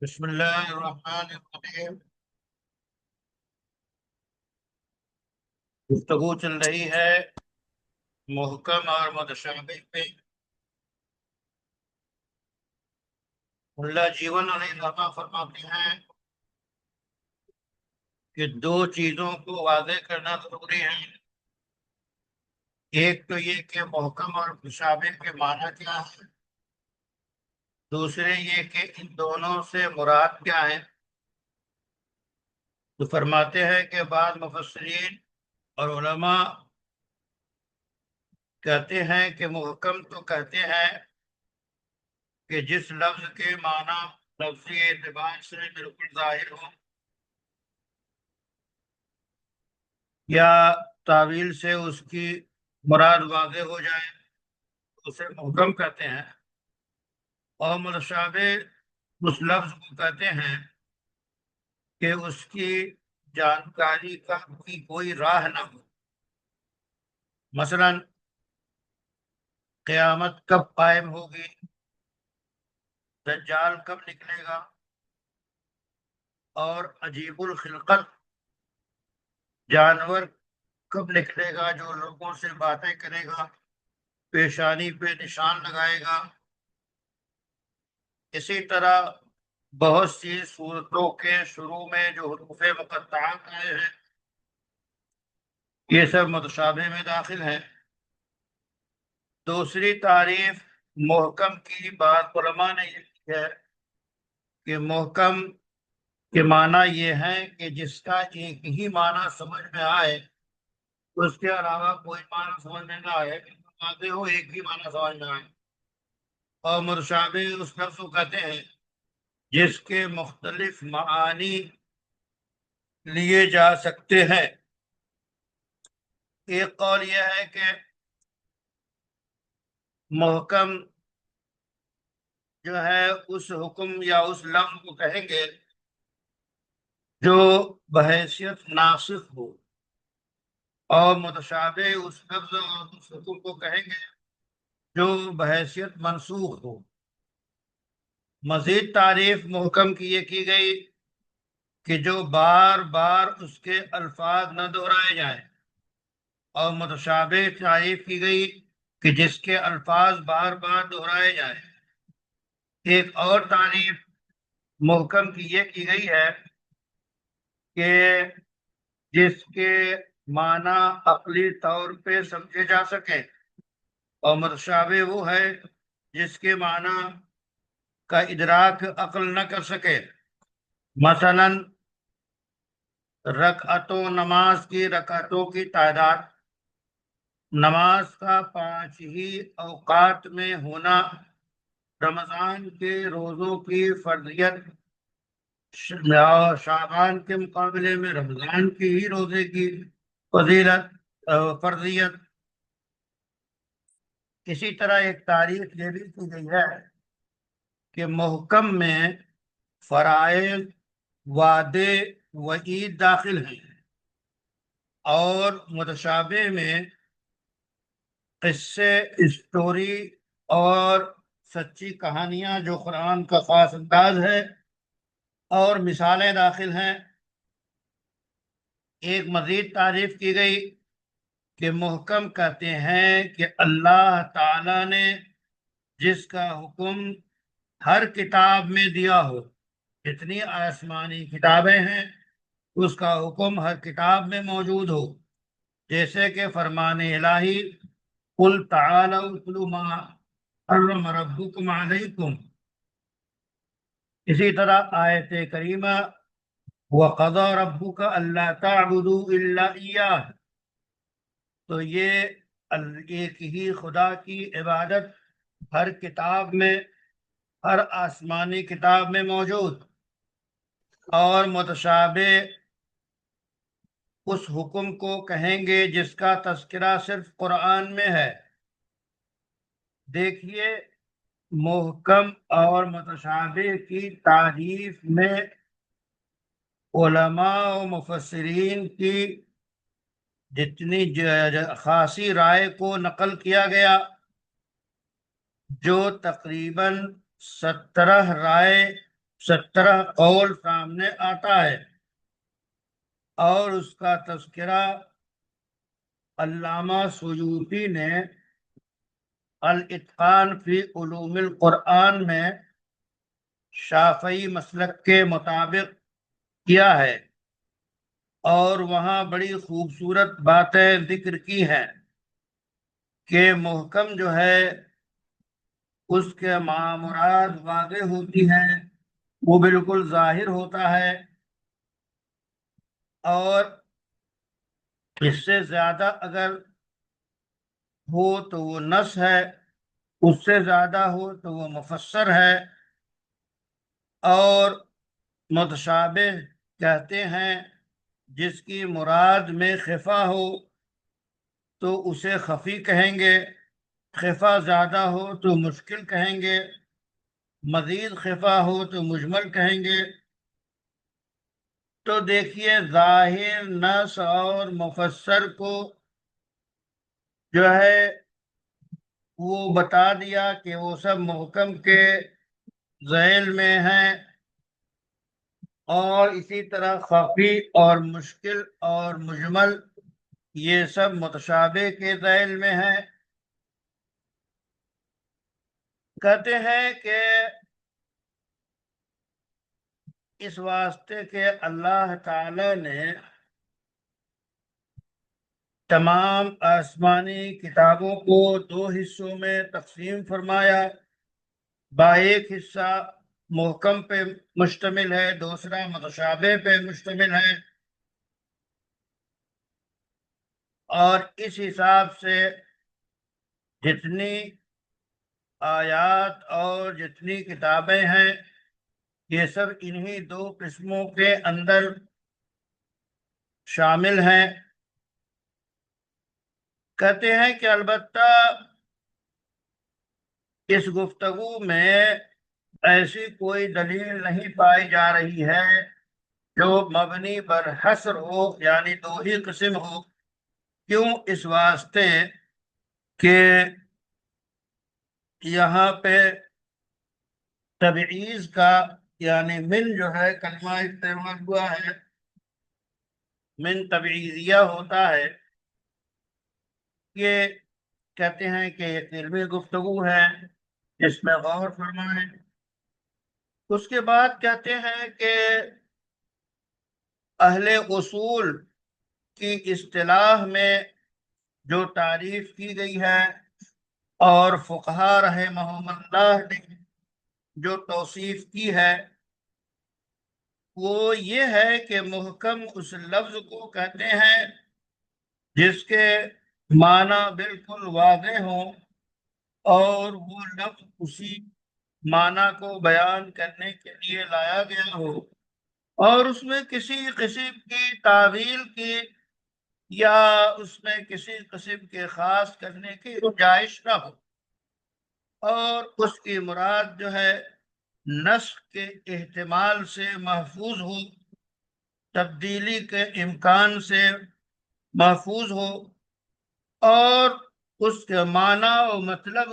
بسم اللہ الرحمن الرحیم۔ گفتگو چل رہی ہے محکم اور متشابہ پہ۔ اللہ جیون علیہ السلام فرماتے ہیں کہ دو چیزوں کو واضح کرنا ضروری ہے۔ ایک تو یہ کہ محکم اور متشابہ کے معنی کیا ہے، دوسرے یہ کہ ان دونوں سے مراد کیا ہے۔ تو فرماتے ہیں کہ بعض مفسرین اور علماء کہتے ہیں کہ محکم تو کہتے ہیں کہ جس لفظ کے معنی لفظی اعتبار سے بالکل ظاہر ہو یا تعویل سے اس کی مراد واضح ہو جائے اسے محکم کہتے ہیں، اور متشابہ اس لفظ کو کہتے ہیں کہ اس کی جانکاری کا کوئی راہ نہ ہو۔ مثلا قیامت کب قائم ہوگی، دجال کب نکلے گا، اور عجیب الخلقت جانور کب نکلے گا جو لوگوں سے باتیں کرے گا، پیشانی پہ نشان لگائے گا۔ اسی طرح بہت سی صورتوں کے شروع میں جو حروف مقطعات آئے ہیں یہ سب متشابہ میں داخل ہیں۔ دوسری تعریف محکم کی بات علماء نے یہ کی ہے کہ محکم کے معنی یہ ہے کہ جس کا ایک ہی معنی سمجھ میں آئے، اس کے علاوہ کوئی معنی سمجھ میں نہ آئے، واضح ہو ایک ہی معنی سمجھ میں آئے۔ اور متشابہ اس لفظ کو کہتے ہیں جس کے مختلف معانی لیے جا سکتے ہیں۔ ایک قول یہ ہے کہ محکم جو ہے اس حکم یا اس لفظ کو کہیں گے جو بحیثیت ناسخ ہو، اور متشابہ اس لفظ اور اس حکم کو کہیں گے جو بحیثیت منسوخ ہو۔ مزید تعریف محکم کی یہ کی گئی کہ جو بار بار اس کے الفاظ نہ دہرائے جائیں، اور متشابہ تعریف کی گئی کہ جس کے الفاظ بار بار دہرائے جائیں۔ ایک اور تعریف محکم کی یہ کی گئی ہے کہ جس کے معنی عقلی طور پہ سمجھے جا سکے، اور متشابہ وہ ہے جس کے معنی کا ادراک عقل نہ کر سکے۔ مثلا رکعتوں نماز کی رکعتوں کی تعداد، نماز کا 5 ہی اوقات میں ہونا، رمضان کے روزوں کی فرضیت، شعبان کے مقابلے میں رمضان کے ہی روزے کی فضیلت فرضیت۔ اسی طرح ایک تعریف یہ بھی کی گئی ہے کہ محکم میں فرائض، وعدے، وعید داخل ہیں، اور متشابہ میں قصے، اسٹوری اور سچی کہانیاں جو قرآن کا خاص انداز ہے، اور مثالیں داخل ہیں۔ ایک مزید تعریف کی گئی کہ محکم کہتے ہیں کہ اللہ تعالی نے جس کا حکم ہر کتاب میں دیا ہو، جتنی آسمانی کتابیں ہیں اس کا حکم ہر کتاب میں موجود ہو، جیسے کہ فرمان الہی قل تعالوا اتل ما حرم ربکم علیکم۔ اسی طرح آیت کریمہ وَقَضَى رَبُّكَ أَلَّا تَعْبُدُوا إِلَّا إِيَّاهُ، تو یہ ایک ہی خدا کی عبادت ہر کتاب میں، ہر آسمانی کتاب میں موجود۔ اور متشابہ اس حکم کو کہیں گے جس کا تذکرہ صرف قرآن میں ہے۔ دیکھیے محکم اور متشابہ کی تعریف میں علماء و مفسرین کی جتنی خاصی رائے کو نقل کیا گیا، جو تقریباً 17 رائے 17 قول سامنے آتا ہے، اور اس کا تذکرہ علامہ سیوطی نے الاتقان فی علوم القرآن میں شافعی مسلک کے مطابق کیا ہے، اور وہاں بڑی خوبصورت باتیں ذکر کی ہیں کہ محکم جو ہے اس کے مراد واضح ہوتی ہیں، وہ بالکل ظاہر ہوتا ہے، اور اس سے زیادہ اگر ہو تو وہ نص ہے، اس سے زیادہ ہو تو وہ مفسر ہے، اور متشابہ کہتے ہیں جس کی مراد میں خفا ہو تو اسے خفی کہیں گے، خفا زیادہ ہو تو مشکل کہیں گے، مزید خفا ہو تو مجمل کہیں گے۔ تو دیکھیے ظاہر، نص اور مفسر کو جو ہے وہ بتا دیا کہ وہ سب محکم کے ذیل میں ہیں، اور اسی طرح خفی اور مشکل اور مجمل یہ سب متشابہ کے ذیل میں ہیں۔ کہتے ہیں کہ اس واسطے کہ اللہ تعالی نے تمام آسمانی کتابوں کو 2 حصوں میں تقسیم فرمایا، ایک حصہ محکم پہ مشتمل ہے، دوسرا متشابہ پہ مشتمل ہے، اور اس حساب سے جتنی آیات اور جتنی کتابیں ہیں یہ سب انہی 2 قسموں کے اندر شامل ہیں۔ کہتے ہیں کہ البتہ اس گفتگو میں ایسی کوئی دلیل نہیں پائی جا رہی ہے جو مبنی بر حصر ہو، یعنی 2 ہی قسم ہو۔ کیوں؟ اس واسطے کہ یہاں پہ تبعیض کا یعنی من جو ہے کلمہ استعمال ہوا ہے، من تبعیضیہ ہوتا ہے، یہ کہتے ہیں کہ ایک علمی گفتگو ہے، اس میں غور فرمائیں۔ اس کے بعد کہتے ہیں کہ اہل اصول کی اصطلاح میں جو تعریف کی گئی ہے اور فقہا رحمہم اللہ نے جو توصیف کی ہے وہ یہ ہے کہ محکم اس لفظ کو کہتے ہیں جس کے معنی بالکل واضح ہوں، اور وہ لفظ اسی معنی کو بیان کرنے کے لیے لایا گیا ہو، اور اس میں کسی قسم کی تعویل کی یا اس میں کسی قسم کے خاص کرنے کی گنجائش نہ ہو، اور اس کی مراد جو ہے نسخ کے احتمال سے محفوظ ہو، تبدیلی کے امکان سے محفوظ ہو، اور اس کے معنی و مطلب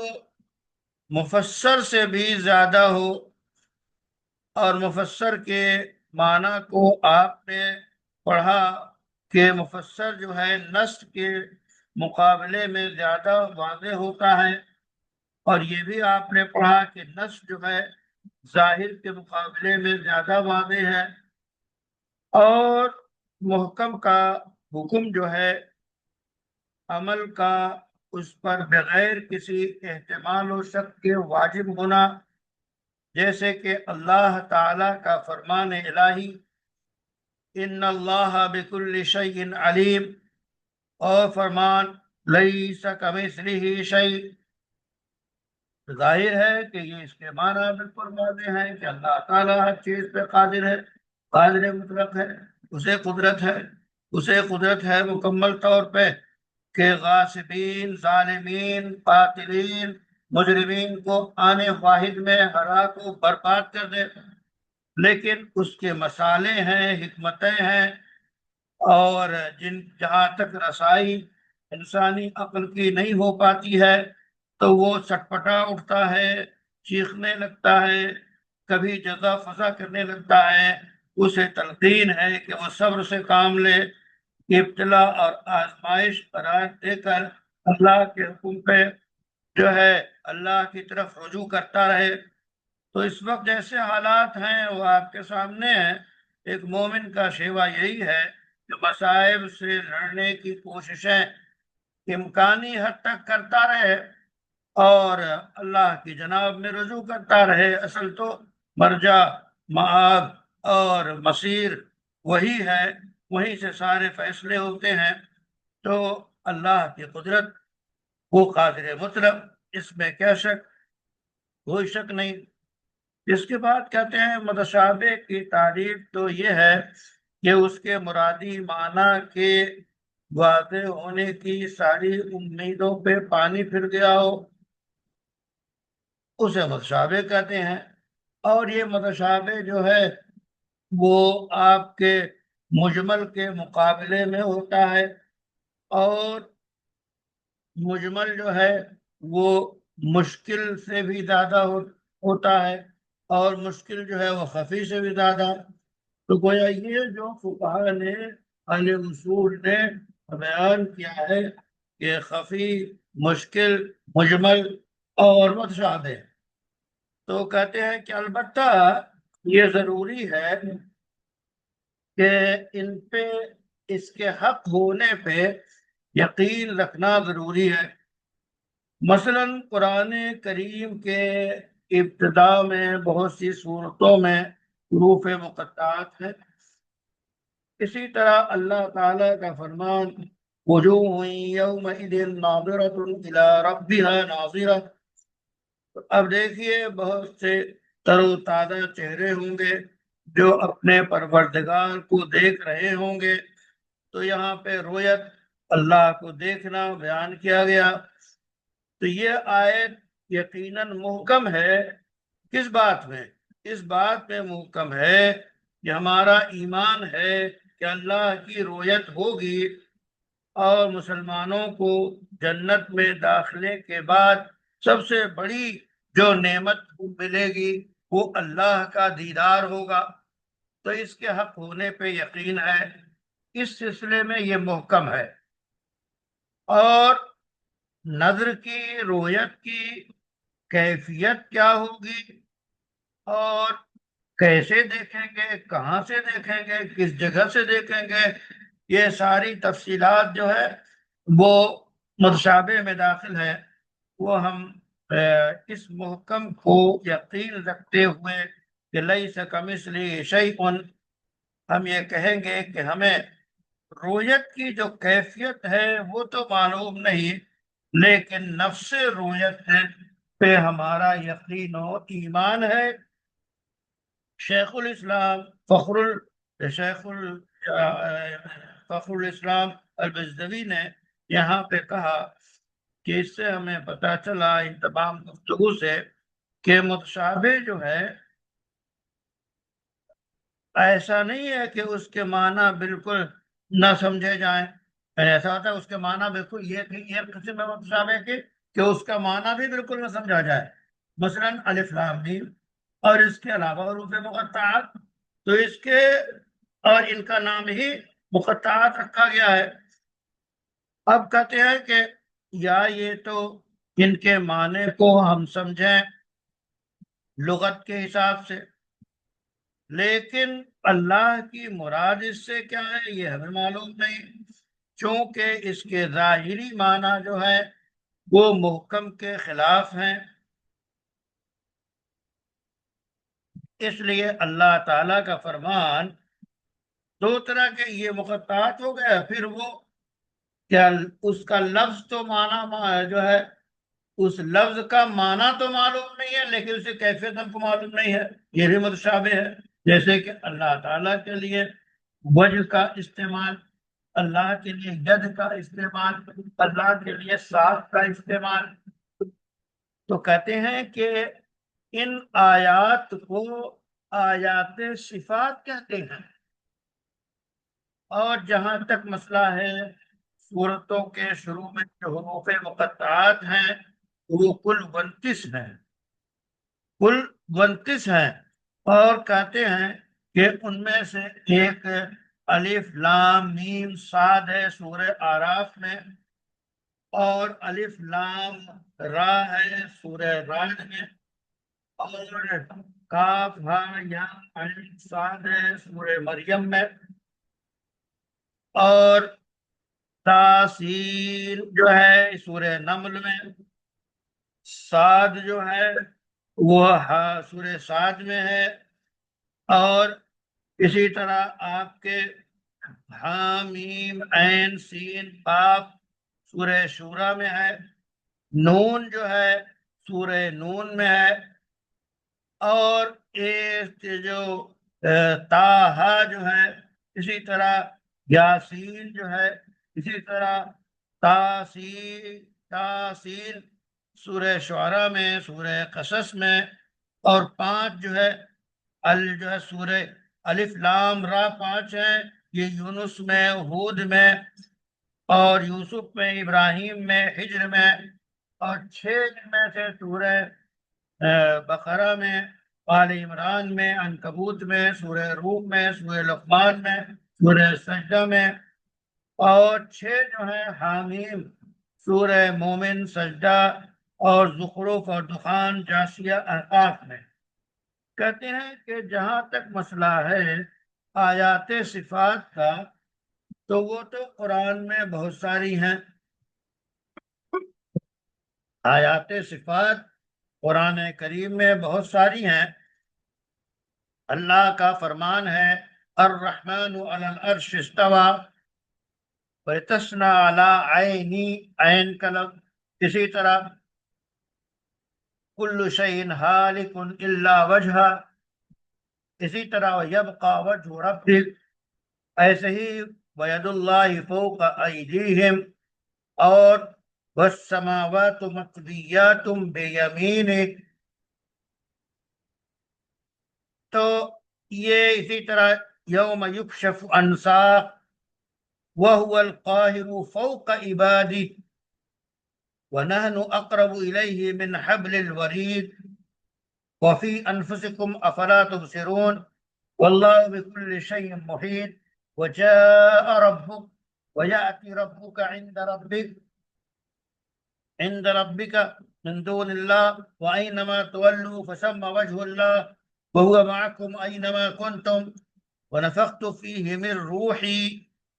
مفسر سے بھی زیادہ ہو، اور مفسر کے معنی کو آپ نے پڑھا کہ مفسر جو ہے نص کے مقابلے میں زیادہ واضح ہوتا ہے، اور یہ بھی آپ نے پڑھا کہ نص جو ہے ظاہر کے مقابلے میں زیادہ واضح ہے، اور محکم کا حکم جو ہے عمل کا اس پر بغیر کسی احتمال و شک کے واجب ہونا، جیسے کہ اللہ تعالی کا فرمان الہی ان اللہ بکل شیء علیم، اور فرمان لیس کمثلہ شیء، ظاہر ہے کہ یہ اس کے معنی بالکل واضح ہے کہ اللہ تعالیٰ ہر چیز پہ قادر ہے، قادر مطلق ہے، اسے قدرت ہے مکمل طور پہ کہ غاصبین، ظالمین، قاتلین، مجرمین کو آنے واحد میں ہلاک و برباد کر دے، لیکن اس کے مصالح ہیں، حکمتیں ہیں، اور جہاں تک رسائی انسانی عقل کی نہیں ہو پاتی ہے تو وہ چٹپٹا اٹھتا ہے، چیخنے لگتا ہے، کبھی جزا فضا کرنے لگتا ہے، اسے تلقین ہے کہ وہ صبر سے کام لے، ابتلا اور آزمائش قرار دے کر اللہ کے حکم پہ جو ہے اللہ کی طرف رجوع کرتا رہے۔ تو اس وقت جیسے حالات ہیں وہ آپ کے سامنے ہیں، ایک مومن کا شیوا یہی ہے کہ مصائب سے لڑنے کی کوششیں امکانی حد تک کرتا رہے اور اللہ کی جناب میں رجوع کرتا رہے۔ اصل تو مرجع، معاد اور مصیر وہی ہے، وہیں سے سارے فیصلے ہوتے ہیں۔ تو اللہ کی قدرت، وہ قادر مطلق، اس میں کیا شک، کوئی شک نہیں۔ اس کے بعد کہتے ہیں متشابہ کی تعریف تو یہ ہے کہ اس کے مرادی معنی کے واضح ہونے کی ساری امیدوں پہ پانی پھر گیا ہو، اسے متشابہ کہتے ہیں۔ اور یہ متشابہ جو ہے وہ آپ کے مجمل کے مقابلے میں ہوتا ہے، اور مجمل جو ہے وہ مشکل سے بھی زیادہ ہوتا ہے، اور مشکل جو ہے وہ خفی سے بھی زیادہ۔ تو گویا یہ جو فقہا نے، اہل اصول نے بیان کیا ہے کہ خفی، مشکل، مجمل اور متشابہ، تو کہتے ہیں کہ البتہ یہ ضروری ہے کہ ان پہ، اس کے حق ہونے پہ یقین رکھنا ضروری ہے۔ مثلا قرآن کریم کے ابتدا میں بہت سی صورتوں میں حروف مقطعات ہیں۔ اسی طرح اللہ تعالیٰ کا فرمان وجوہ یومئذ ناظرۃ الی ربها ناظرہ، اب دیکھیے بہت سے تر و تازہ چہرے ہوں گے جو اپنے پروردگار کو دیکھ رہے ہوں گے۔ تو یہاں پہ رویت، اللہ کو دیکھنا بیان کیا گیا۔ تو یہ آیت یقیناً محکم ہے، کس بات میں؟ اس بات میں محکم ہے کہ ہمارا ایمان ہے کہ اللہ کی رویت ہوگی، اور مسلمانوں کو جنت میں داخلے کے بعد سب سے بڑی جو نعمت ملے گی وہ اللہ کا دیدار ہوگا۔ تو اس کے حق ہونے پہ یقین ہے، اس سلسلے میں یہ محکم ہے۔ اور نظر کی، رویت کی کیفیت کیا ہوگی، اور کیسے دیکھیں گے، کہاں سے دیکھیں گے، کس جگہ سے دیکھیں گے، یہ ساری تفصیلات جو ہے وہ متشابہ میں داخل ہے۔ وہ ہم اس محکم کو یقین رکھتے ہوئے کہ لیس کمثلہ شیء، ہم یہ کہیں گے کہ ہمیں رویت کی جو کیفیت ہے وہ تو معلوم نہیں، لیکن نفس رویت پہ ہمارا یقین و ایمان ہے۔ شیخ الاسلام فخر الاسلام البزدوی نے یہاں پہ کہا کہ اس سے ہمیں پتہ چلا ان تمام گفتگو سے کہ متشابہ جو ہے ایسا نہیں ہے کہ اس کے معنی بالکل نہ سمجھے جائیں، یعنی ایسا ہوتا ہے اس کے معنی بالکل، یہ قسم ہے متشابہ کی کہ اس کا معنی بھی بالکل نہ سمجھا جائے، مثلا الف لام میم اور اس کے علاوہ حروف مقطعات، تو اس کے اور ان کا نام ہی مقطعات رکھا گیا ہے۔ اب کہتے ہیں کہ یا یہ تو ان کے معنی کو ہم سمجھیں لغت کے حساب سے، لیکن اللہ کی مراد اس سے کیا ہے یہ ہمیں معلوم نہیں، چونکہ اس کے ظاہری معنی جو ہے وہ محکم کے خلاف ہیں۔ اس لیے اللہ تعالیٰ کا فرمان دو طرح کے، یہ مقطعات ہو گیا، پھر وہ کیا اس کا لفظ تو معنی جو ہے، اس لفظ کا معنی تو معلوم نہیں ہے لیکن اسے کیفیت ہم کو معلوم نہیں ہے، یہ بھی متشابہ ہے۔ جیسے کہ اللہ تعالیٰ کے لیے وجہ کا استعمال، اللہ کے لیے ید کا استعمال، اللہ کے لیے ساتھ کا استعمال، تو کہتے ہیں کہ ان آیات کو آیات صفات کہتے ہیں۔ اور جہاں تک مسئلہ ہے سورتوں کے شروع میں جو حروف مقطعات ہیں وہ کل 29 ہیں، کل 29 ہیں، اور کہتے ہیں کہ ان میں سے ایک الف لام میم صاد ہے سورہ آراف میں، اور الف لام را ہے سورہ رعد میں، اور کاف ہا یا عین صاد ہے سورہ مریم میں، اور تاسین جو ہے سورہ نمل میں، صاد جو ہے وہ سورہ صاد میں ہے، اور اسی طرح آپ کے حامیم عین سین قاف سورہ شورا میں ہے، نون جو ہے سورہ نون میں ہے، اور ایک جو تاہا جو ہے اسی طرح، یاسین جو ہے اسی طرح، تاسین تاسین سورہ شعراء میں، سورہ قصص میں، اور 5 جو ہے جو ہے سورہ الف لام را 5 ہے، یہ یونس میں، ہود میں، اور یوسف میں، ابراہیم میں، ہجر میں، اور 6 میں سے سورہ بقرہ میں، آل عمران میں، عنکبوت میں، سورہ روم میں، سورہ لقمان میں، سورہ سجدہ میں، اور 6 جو ہیں حامیم سورہ مومن، سجدہ، اور زخرف اور دخان، جاسیہ، احقاف میں۔ کہتے ہیں کہ جہاں تک مسئلہ ہے آیات صفات کا، تو وہ تو قرآن میں بہت ساری ہیں آیات صفات، قرآن کریم میں بہت ساری ہیں۔ اللہ کا فرمان ہے الرحمن علی العرش استوى وَلِتَسْنَى عَلَىٰ عَيْنِي، عین کا لفظ، اسی طرح كُلُّ شَيْءٍ هَالِكٌ إِلَّا وَجْهَهُ، اسی طرح وَيَبْقَىٰ وَجْهُ رَبِّكَ، ایسے ہی وَيَدُ اللَّهِ فَوْقَ أَيْدِيهِمْ، اور وَالسَّمَاوَاتُ مَطْوِيَّاتٌ بِيَمِينِهِ، تو یہ اسی طرح یوم یکشف عن ساق وَهُوَ الْقَاهِرُ فَوْقَ عِبَادِهِ وَنَحْنُ أَقْرَبُ إِلَيْهِ مِنْ حَبْلِ الْوَرِيدِ وَفِي أَنفُسِكُمْ أَفَلَا تُبْصِرُونَ وَاللَّهُ بِكُلِّ شَيْءٍ مُحِيطٌ وَجَاءَ رَبُّكَ وَيَأْتِي رَبُّكَ عند ربك من دون الله وأينما تولوا فثم وجه الله وهو معكم أينما كنتم ونفخت فيه من روحي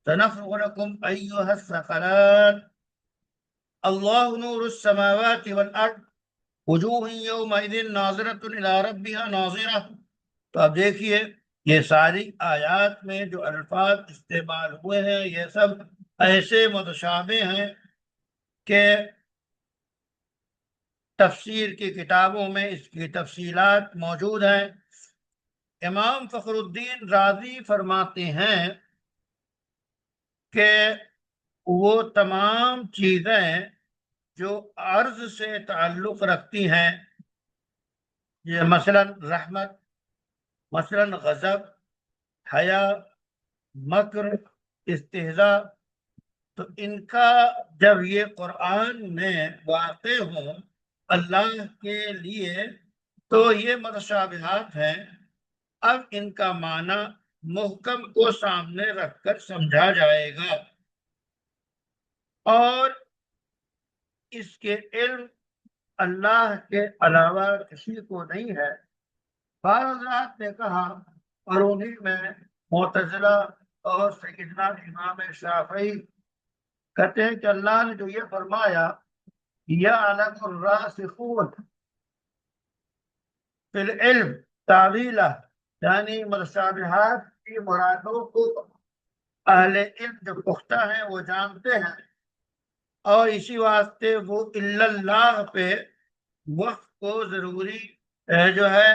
سنفرغ لكم أيها الثقلان الله نور السماوات والأرض وجوه يومئذ ناظرة إلى ربها ناظرة۔ تو اب دیکھیے یہ ساری آیات میں جو الفاظ استعمال ہوئے ہیں یہ سب ایسے متشابہ ہیں کہ تفسیر کی کتابوں میں اس کی تفصیلات موجود ہیں۔ امام فخر الدین رازی فرماتے ہیں کہ وہ تمام چیزیں جو عرض سے تعلق رکھتی ہیں، یہ مثلا رحمت، مثلا غضب، حیا، مکر، استہزاء، تو ان کا جب یہ قرآن میں واقع ہوں اللہ کے لیے تو یہ متشابہات ہیں۔ اب ان کا معنی محکم کو سامنے رکھ کر سمجھا جائے گا، اور اس کے علم اللہ کے علاوہ کسی کو نہیں ہے۔ بعض حضرات نے کہا، اور انہی میں معتزلہ اور سیدنا امام شافعی کہتے ہیں کہ اللہ نے جو یہ فرمایا یعلم الراسخون فی العلم تعویلہ، یعنی متشابہات کی مرادوں کو اہل علم جو پختہ ہیں وہ جانتے ہیں، اور اسی واسطے وہ الا اللہ پہ وقف کو ضروری جو ہے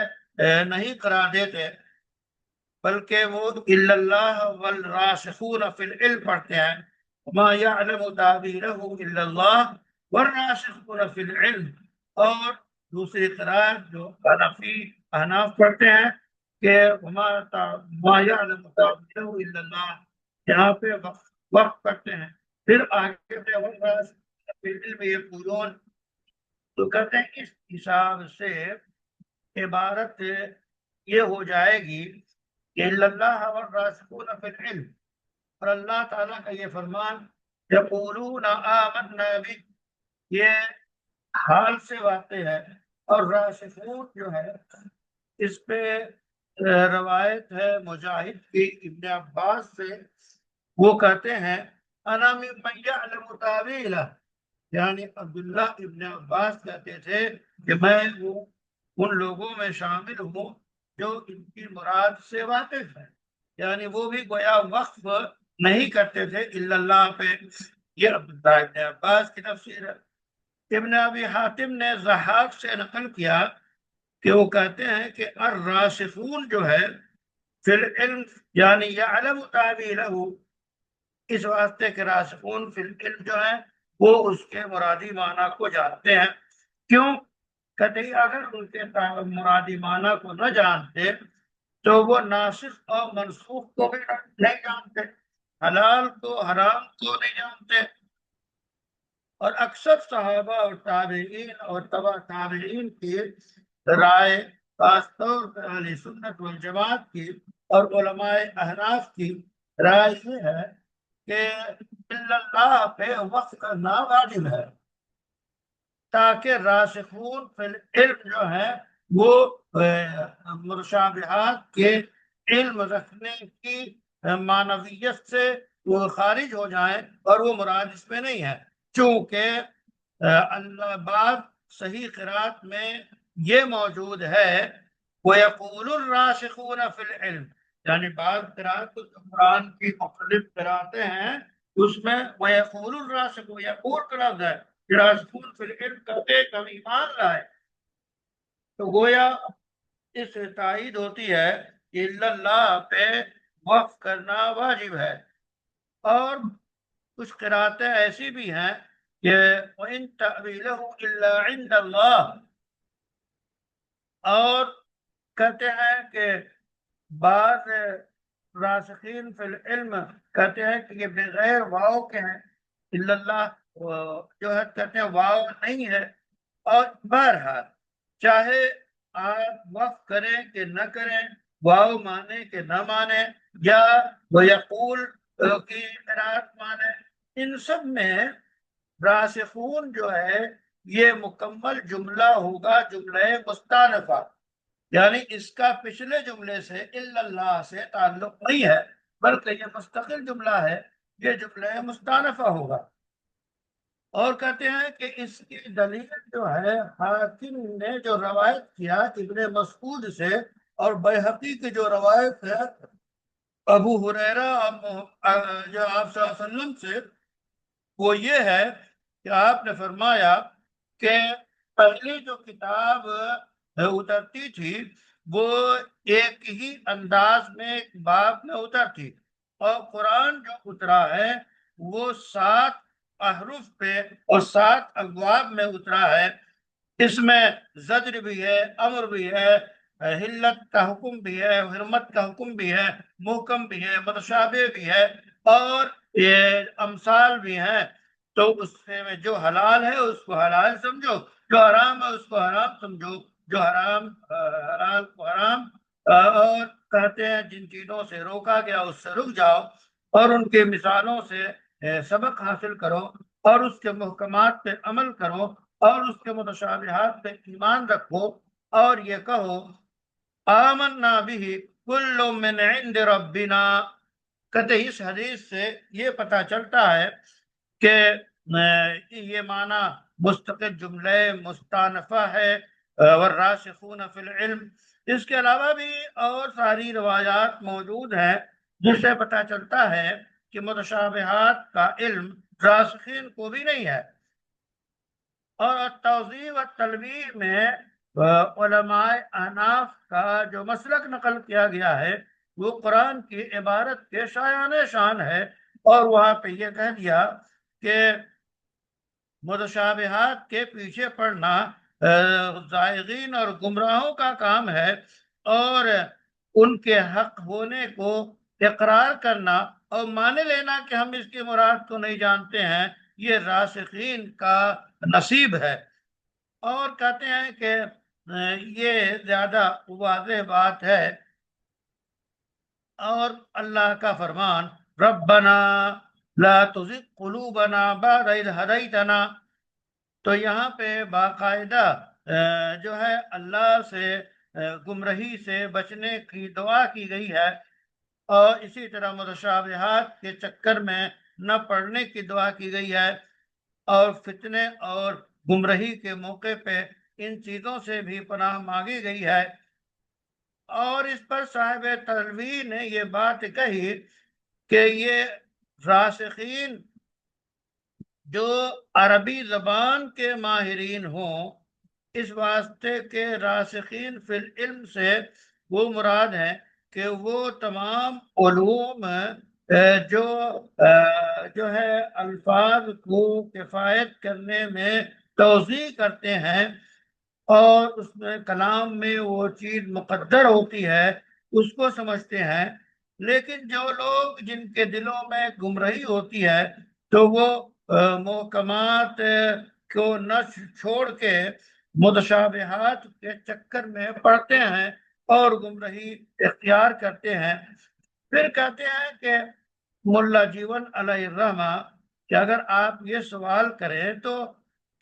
نہیں قرار دیتے، بلکہ وہ الا اللہ والراسخون فی العلم پڑھتے ہیں، ما یعلم تعبیرہ الا اللہ والراسخون فی العلم۔ اور دوسری قرآن جو احناف پڑھتے ہیں کہ ما یعلم تعبیرہ الا اللہ، یہاں پہ وقف کرتے ہیں، پھر آگے پہ والراسخون فی العلم یقولون، تو کہتے ہیں اس حساب سے عبارت یہ ہو جائے گی کہ الا اللہ والراسخون فی العلم، اور اللہ تعالیٰ کا یہ فرمان یقولون آمنا بھی، یہ حال سے واقع ہے، اور راسخون جو ہے اس پہ روایت ہے مجاہد کی ابن عباس سے، وہ کہتے ہیں انا ممن یعلم تاویلہ، یعنی عبداللہ ابن عباس کہتے تھے کہ میں وہ ان لوگوں میں شامل ہوں جو ان کی مراد سے واقف ہے، یعنی وہ بھی گویا وقف نہیں کرتے تھے الا اللہ پہ۔ یہ عبداللہ ابن عباس کی تفسیر ہے۔ ابن ابی حاتم نے ضحاک سے نقل کیا کہ وہ کہتے ہیں کہ الراسخون جو ہے فی العلم، یعنی یعلم تعویلہ، اس واسطے کے راسخون فی العلم جو ہے وہ اس کے مرادی معنی کو جانتے ہیں۔ کیوں؟ کہتے ہیں اگر ان کے مرادی معنی کو نہ جانتے تو وہ ناسخ اور منسوخ کو بھی نہیں جانتے، حلال کو حرام کو نہیں جانتے۔ اور اکثر صحابہ اور تابعین اور تبع تابعین کی رائے، خاص طور پر اہل سنت والجماعت کی اور علماء احناف کی رائے یہ ہے کہ الا اللہ پہ وقف کرنا واجب ہے، تاکہ راسخون فی العلم جو ہے وہ متشابہات کے علم رکھنے کی معنویت سے وہ خارج ہو جائیں اور وہ مراد اس میں نہیں ہے، چونکہ اللہ بعد صحیح قرات میں یہ موجود ہے وَيَقُولُ الرَّاسِخُونَ فِي الْعِلْمِ، یعنی بعض قرات قرآن کی مختلف قراتیں ہیں اس میں وَيَقُولُ الرَّاسِخُونَ، یقول کا لفظ ہے، راسخون فی العلم کہتے کم ایمان لائے، تو گویا اس سے تائید ہوتی ہے کہ الا اللہ پہ وقف کرنا واجب ہے۔ اور کچھ قراتیں ایسی بھی ہیں کہ وَإِن تَأْوِيلَهُ إِلَّا عِندَ اللَّهِ، اور کہتے ہیں کہ بعض راسخین فی العلم کہتے ہیں کہ یہ بغیر واو کے ہیں، الا اللہ جو ہے کہتے ہیں واو نہیں ہے۔ اور بہرحال چاہے آپ وقف کریں کہ نہ کریں، واو مانے کہ نہ مانے، یا وہ یقول کی قرات مانے، ان سب میں راسخون جو ہے یہ مکمل جملہ ہوگا، جملہ مستانفہ، یعنی اس کا پچھلے جملے سے الا اللہ سے تعلق نہیں ہے بلکہ یہ مستقل جملہ ہے، یہ جملہ مستانفہ ہوگا۔ اور کہتے ہیں کہ اس کی دلیل جو ہے حاکم نے جو روایت کیا ابن مسعود سے، اور بیہقی کی جو روایت ہے ابو ہریرہ جو آپ صلی اللہ علیہ وسلم سے، وہ یہ ہے کہ آپ نے فرمایا کہ پہلی جو کتاب اترتی تھی وہ ایک ہی انداز میں ایک باب میں اترتی، اور قرآن جو اترا ہے وہ 7 احرف پہ اور 7 ابواب میں اترا ہے۔ اس میں زجر بھی ہے، امر بھی ہے، حلت کا حکم بھی ہے، حرمت کا حکم بھی ہے، محکم بھی ہے، متشابہ بھی ہے، اور یہ امثال بھی ہیں۔ تو اس سے جو حلال ہے اس کو حلال سمجھو، جو حرام ہے اس کو حرام سمجھو، جو حرام حلال کو حرام، اور کہتے ہیں جن چیزوں سے روکا گیا اس سے رک جاؤ، اور ان کے مثالوں سے سبق حاصل کرو، اور اس کے محکمات پہ عمل کرو، اور اس کے متشابہات پہ ایمان رکھو، اور یہ کہو آمنا بہ کل من عند ربنا۔ کہتے اس حدیث سے یہ پتہ چلتا ہے کہ یہ معنی مستقل جملہ مستانفہ ہے والراسخون فی العلم۔ اس کے علاوہ بھی اور ساری روایات موجود ہیں جس سے پتہ چلتا ہے کہ متشابہات کا علم راسخین کو بھی نہیں ہے۔ اور توضیح و تلویح میں علماء احناف کا جو مسلک نقل کیا گیا ہے وہ قرآن کی عبارت کے شایان شان ہے، اور وہاں پہ یہ کہہ دیا کہ متشابہات کے پیچھے پڑنا زائغین اور گمراہوں کا کام ہے، اور ان کے حق ہونے کو اقرار کرنا اور مان لینا کہ ہم اس کی مراد کو نہیں جانتے ہیں، یہ راسخین کا نصیب ہے۔ اور کہتے ہیں کہ یہ زیادہ واضح بات ہے۔ اور اللہ کا فرمان ربنا لا تزغ قلوبنا بعد اذ ہدیتنا، تو یہاں پہ باقاعدہ جو ہے اللہ سے گمراہی سے بچنے کی دعا کی گئی ہے، اور اسی طرح متشابہات کے چکر میں نہ پڑنے کی دعا کی گئی ہے، اور فتنے اور گمراہی کے موقع پہ ان چیزوں سے بھی پناہ مانگی گئی ہے۔ اور اس پر صاحب تنویر نے یہ بات کہی کہ یہ راسخین جو عربی زبان کے ماہرین ہوں، اس واسطے کے راسخین فی العلم سے وہ مراد ہے کہ وہ تمام علوم جو جو ہے الفاظ کو کفایت کرنے میں توضیح کرتے ہیں، اور اس میں کلام میں وہ چیز مقدر ہوتی ہے اس کو سمجھتے ہیں۔ لیکن جو لوگ جن کے دلوں میں گمراہی ہوتی ہے تو وہ محکمات کو نہ چھوڑ کے متشابہات کے چکر میں پڑتے ہیں اور گمراہی اختیار کرتے ہیں۔ پھر کہتے ہیں کہ ملا جیون علیہ الرحمہ کہ اگر آپ یہ سوال کریں تو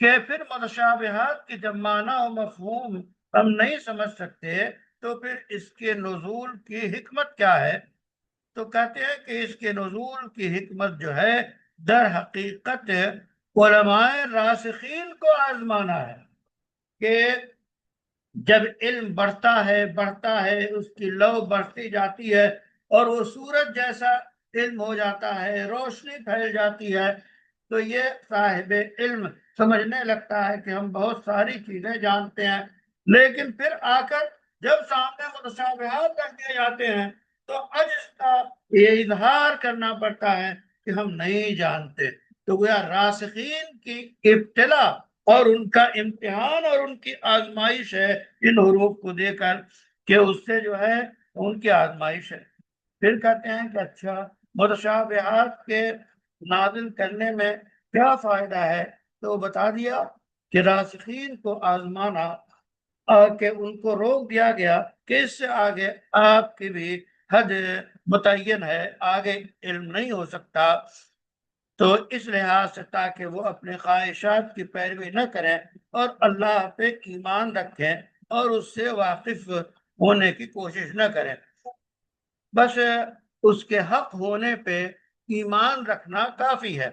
کہ پھر متشابہات کی جب معنی و مفہوم ہم نہیں سمجھ سکتے تو پھر اس کے نزول کی حکمت کیا ہے؟ تو کہتے ہیں کہ اس کے نزول کی حکمت جو ہے در حقیقت علماء راسخین کو آزمانا ہے کہ جب علم بڑھتا ہے اس کی لو بڑھتی جاتی ہے اور وہ سورج جیسا علم ہو جاتا ہے، روشنی پھیل جاتی ہے، تو یہ صاحب علم سمجھنے لگتا ہے کہ ہم بہت ساری چیزیں جانتے ہیں، لیکن پھر آ کر جب سامنے متشابہات رکھ دیے جاتے ہیں تو عجز کا یہ اظہار کرنا پڑتا ہے کہ ہم نہیں جانتے۔ تو گویا راسخین کی ابتلا اور ان کا امتحان اور ان کی آزمائش ہے ان حروف کو دے کر کہ اس سے جو ہے ان کی آزمائش ہے۔ پھر کہتے ہیں کہ اچھا متشابہات کے نازل کرنے میں کیا فائدہ ہے؟ تو بتا دیا کہ راسخین کو آزمانا اور کہ ان کو روک دیا گیا کہ اس سے آگے آپ کی بھی حد متعین ہے، آگے علم نہیں ہو سکتا، تو اس لحاظ سے تاکہ وہ اپنے خواہشات کی پیروی نہ کریں اور اللہ پہ ایمان رکھیں اور اس سے واقف ہونے کی کوشش نہ کریں، بس اس کے حق ہونے پہ ایمان رکھنا کافی ہے۔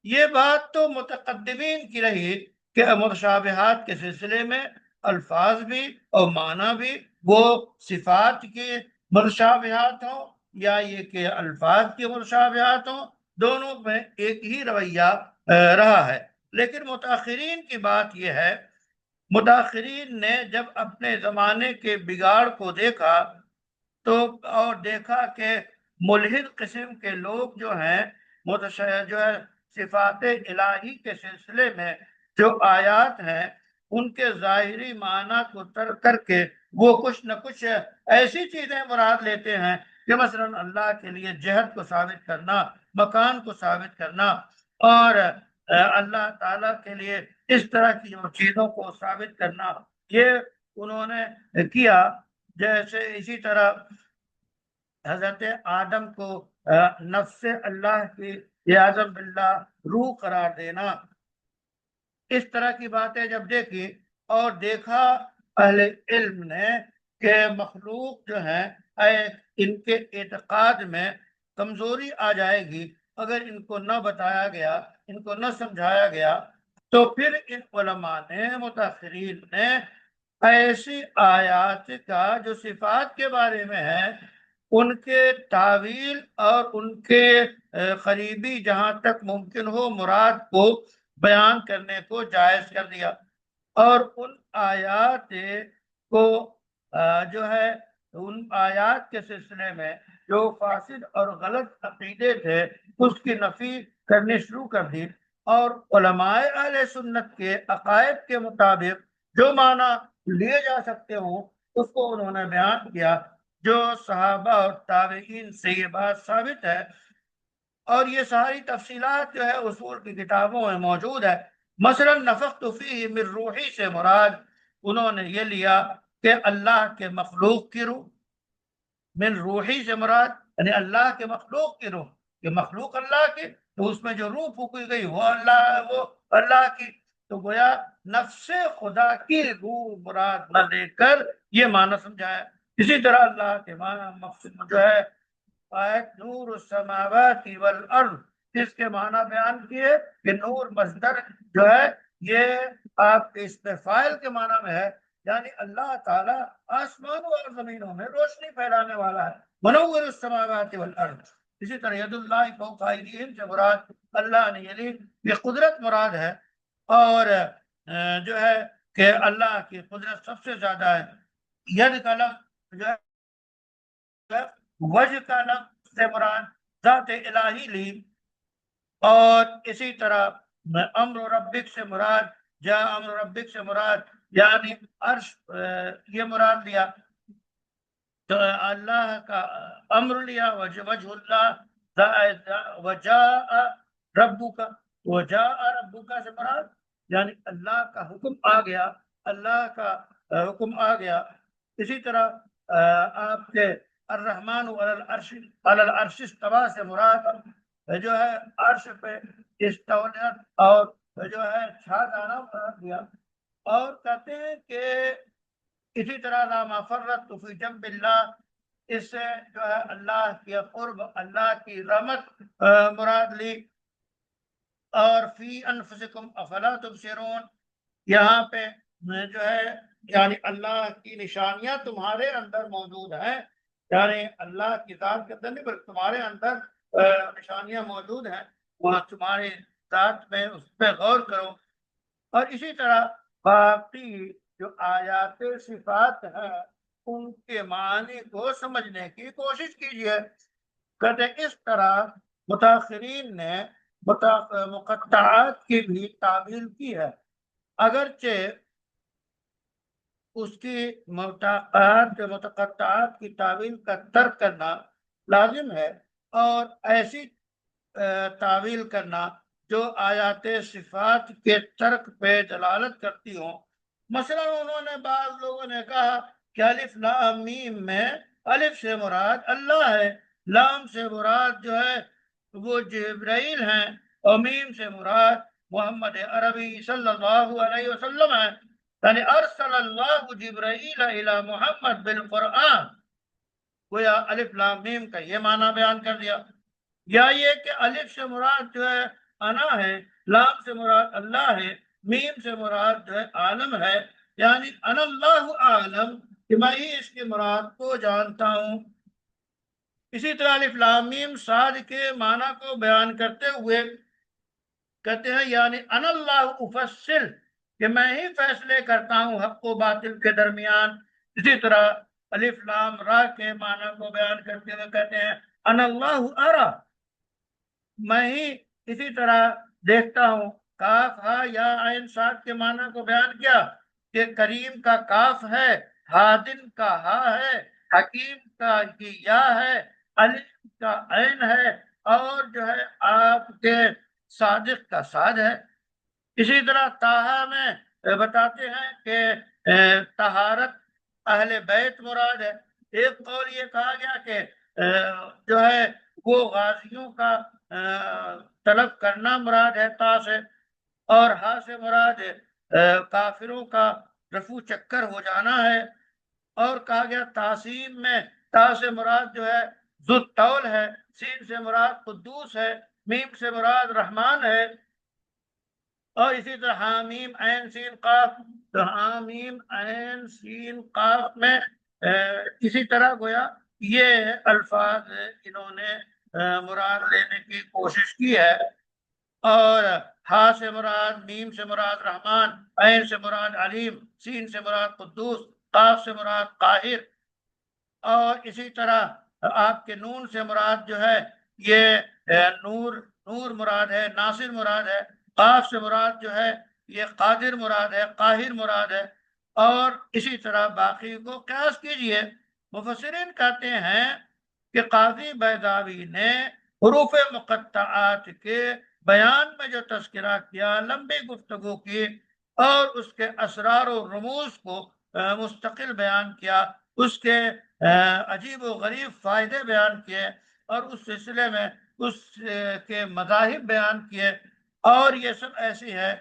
یہ بات تو متقدمین کی رہی کہ متشابہات کے سلسلے میں الفاظ بھی اور معنی بھی وہ صفات کے متشابہات ہوں یا یہ کہ الفاظ کے متشابہات ہوں، دونوں میں ایک ہی رویہ رہا ہے۔ لیکن متاخرین کی بات یہ ہے، متاخرین نے جب اپنے زمانے کے بگاڑ کو دیکھا تو اور دیکھا کہ ملحد قسم کے لوگ جو ہیں جو ہے صفات الہی کے سلسلے میں جو آیات ہیں ان کے ظاہری معنی کو ترک کر کے وہ کچھ نہ کچھ ایسی چیزیں مراد لیتے ہیں کہ مثلا اللہ کے لیے جہت کو ثابت کرنا، مکان کو ثابت کرنا، اور اللہ تعالیٰ کے لیے اس طرح کی چیزوں کو ثابت کرنا، یہ انہوں نے کیا۔ جیسے اسی طرح حضرت آدم کو نفس اللہ کی اعظم باللہ روح قرار دینا، اس طرح کی باتیں جب دیکھی اور دیکھا اہل علم نے کہ مخلوق جو ہیں ان کے اعتقاد میں کمزوری آ جائے گی اگر ان کو نہ بتایا گیا، ان کو نہ سمجھایا گیا، تو پھر ان علماء نے متاخرین نے ایسی آیات کا جو صفات کے بارے میں ہے ان کے تعویل اور ان کے قریبی جہاں تک ممکن ہو مراد کو بیان کرنے کو جائز کر دیا، اور ان آیات کو جو ہے ان آیات کے سلسلے میں جو فاسد اور غلط عقیدے تھے اس کی نفی کرنی شروع کر دی، اور علماء اہل سنت کے عقائد کے مطابق جو معنی لیے جا سکتے ہوں اس کو انہوں نے بیان کیا، جو صحابہ اور تابعین سے یہ بات ثابت ہے، اور یہ ساری تفصیلات جو ہے اصول کی کتابوں میں موجود ہے۔ مثلا نفخت فیہ من روحی سے مراد انہوں نے یہ لیا کہ اللہ کے مخلوق کی روح، من روحی سے مراد یعنی اللہ کے مخلوق کی روح، کہ مخلوق اللہ کی تو اس میں جو روح پھونکی گئی وہ اللہ کی، تو گویا نفس خدا کی روح مراد نہ لے کر یہ معنی سمجھایا۔ اسی طرح اللہ کے معنی مقصد جو ہے آیت نور السماوات والارض، اس کے معنی بیان کیے کہ نور مصدر جو ہے یہ آپ کے اس میں فاعل کے معنی میں ہے، یعنی اللہ تعالی آسمانوں اور زمینوں میں روشنی پھیلانے والا ہے، منور السماوات والارض۔ اسی طرح ید اللہ فوق ایدیہم سے مراد اللہ نے یعنی یہ قدرت مراد ہے، اور جو ہے کہ اللہ کی قدرت سب سے زیادہ ہے۔ ید کا لفظ جو ہے وجہ کا لفظ سے مراد ذات الہی لی، اور اسی طرح امر ربک سے مراد امر ربک سے مراد یعنی عرش یہ مراد لیا، تو اللہ کا امر لیا، وجہ اللہ وجاء ربک، وجاء ربک سے مراد یعنی اللہ کا حکم آ گیا، اللہ کا حکم آ گیا۔ اسی طرح آپ کے الرحمن علی العرش استوى سے مراد جو ہے عرش پہ استولت اور جو ہے چھا جانا مراد دیا، اور کہتے ہیں کہ اسی طرح لا مفرط فی جنب اللہ، اس سے جو ہے اللہ کی قرب، اللہ کی رحمت مراد لی، اور فی انفسکم افلا تبصرون، یہاں پہ جو ہے یعنی اللہ کی نشانیاں تمہارے اندر موجود ہیں، یعنی اللہ کی ذات کے اندر نہیں بلکہ تمہارے اندر نشانیاں موجود ہیں، وہاں تمہاری ذات میں اس پہ غور کرو۔ اور اسی طرح باقی جو آیات صفات ہیں ان کے معنی کو سمجھنے کی کوشش کیجیے۔ کہتے اس طرح متاخرین نے مقطعات کی بھی تعبیر کی ہے، اگرچہ اس کی متقطعات کی تعویل کا ترک کرنا لازم ہے، اور ایسی تعویل کرنا جو آیات صفات کے ترک پہ دلالت کرتی ہوں۔ مثلا انہوں نے بعض لوگوں نے کہا کہ الف لام میم میں الف سے مراد اللہ ہے، لام سے مراد جو ہے وہ جبرائیل ہیں، اور میم سے مراد محمد عربی صلی اللہ علیہ وسلم ہے، یعنی ارسل اللہ جبرائیل الی محمد بالقرآن، گویا الف لام میم کا یہ معنی بیان کر دیا۔ یا یہ کہ الف سے مراد جو ہے انا ہے، لام سے مراد اللہ ہے، میم سے مراد جو ہے عالم ہے، یعنی انا اللہ عالم کہ میں ہی اس کی مراد کو جانتا ہوں۔ اسی طرح الف لام میم صاد کے معنی کو بیان کرتے ہوئے کہتے ہیں یعنی انا اللہ افصل کہ میں ہی فیصلے کرتا ہوں حق و باطل کے درمیان۔ اسی طرح الف لام را کے معنی کو بیان کرتے ہوئے کہتے ہیں انا اللہ ارا، میں ہی اسی طرح دیکھتا ہوں۔ کاف ہا یا عین صاد کے معنی کو بیان کیا کہ کریم کا کاف ہے، ہادن کا ہا ہے، حکیم کا یا ہے، علیم کا عین ہے، اور جو ہے آپ کے صادق کا صاد ہے۔ اسی طرح طٰہٰ میں بتاتے ہیں کہ طہارت اہل بیت مراد ہے۔ ایک قول یہ کہا گیا کہ جو ہے وہ غازیوں کا طلب کرنا مراد ہے تا سے، اور ہا سے مراد کافروں کا رفو چکر ہو جانا ہے، اور کہا گیا تاسیم میں تا سے مراد جو ہے ذو الطول ہے، سین سے مراد قدوس ہے، میم سے مراد رحمان ہے، اور اسی طرح حامیم عین سین قاف، تو حامیم عین سین قاف میں اسی طرح گویا یہ الفاظ انہوں نے مراد لینے کی کوشش کی ہے، اور ہا سے مراد، میم سے مراد رحمان، عین سے مراد علیم، سین سے مراد قدوس، قاف سے مراد قاہر، اور اسی طرح آپ کے نون سے مراد جو ہے یہ نور مراد ہے، ناصر مراد ہے، قاف سے مراد جو ہے یہ قادر مراد ہے، قاہر مراد ہے، اور اسی طرح باقی کو قیاس کیجئے۔ مفسرین کہتے ہیں کہ قاضی بیضاوی نے حروف مقطعات کے بیان میں جو تذکرہ کیا، لمبی گفتگو کی، اور اس کے اسرار و رموز کو مستقل بیان کیا، اس کے عجیب و غریب فائدے بیان کیے، اور اس سلسلے میں اس کے مذاہب بیان کیے، اور یہ سب ایسی ہے